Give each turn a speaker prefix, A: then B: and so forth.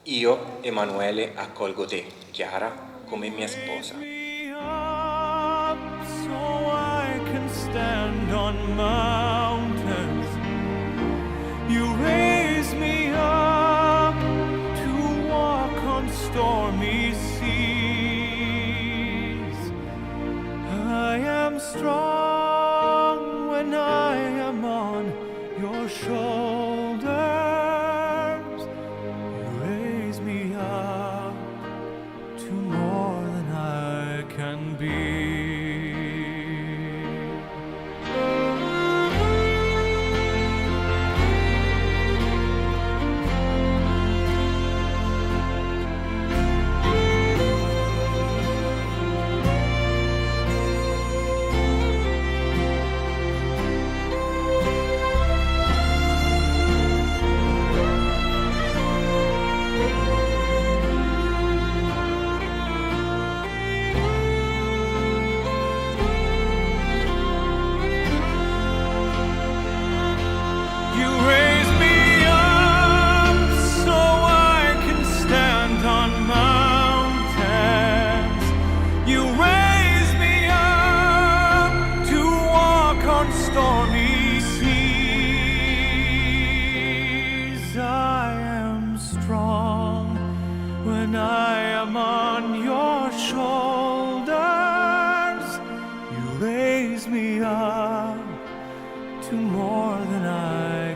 A: Io, Emanuele, accolgo te, Chiara, come mia sposa.
B: Me up so I can stand on mountains. You raise me up to walk on stormy seas. I am strong when I am on your shoulders. You raise me up to more than I can be. You raise me up so I can stand on mountains. You raise me up to walk on stormy seas. I am strong when I am on your shoulders. You raise me up to more than I